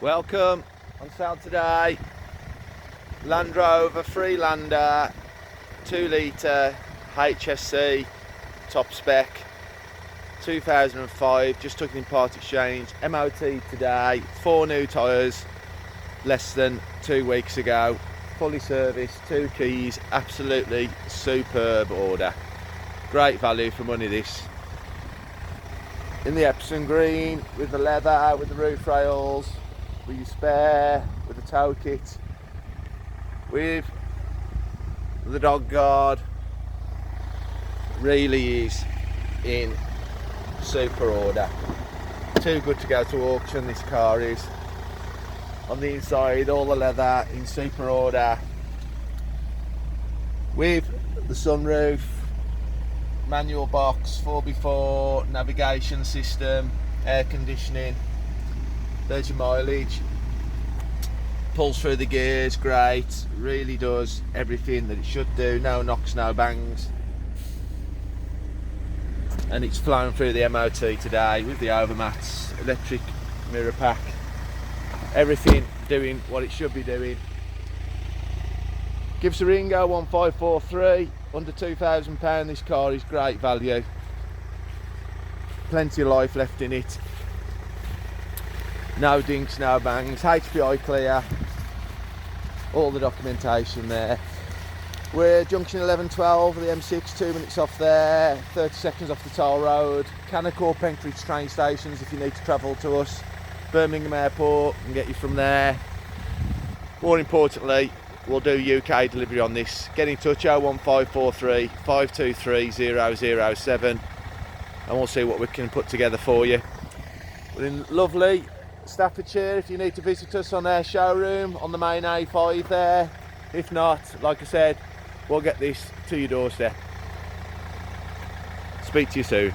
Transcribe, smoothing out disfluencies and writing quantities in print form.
Welcome. On sale today, Landrover Freelander 2 litre HSE top spec 2005, just took it in part exchange, MOT today, 4 new tyres less than 2 weeks ago, fully serviced, 2 keys, absolutely superb order, great value for money this. In the Epsom green, with the leather, with the roof rails, with your spare, with the tow kit, with the dog guard, really is in super order. Too good to go to auction, this car is. On the inside, all the leather in super order, with the sunroof, manual box, 4x4, navigation system, air conditioning. There's your mileage. Pulls through the gears, great, really does everything that it should do, no knocks, no bangs. And it's flown through the MOT today with the overmats, electric mirror pack, everything doing what it should be doing. Give us a ring, 01543, under £2,000, this car is great value. Plenty of life left in it. No dinks, no bangs, HPI clear, all the documentation there. We're junction 1112 of the M6, 2 minutes off there, 30 seconds off the toll road. Cannock or Penkridge train stations if you need to travel to us. Birmingham Airport, can get you from there. More importantly, we'll do UK delivery on this. Get in touch, 01543 523 007, and we'll see what we can put together for you. We're in lovely Staffordshire if you need to visit us on our showroom on the main A5 there. If not, like I said, we'll get this to your doorstep. Speak to you soon.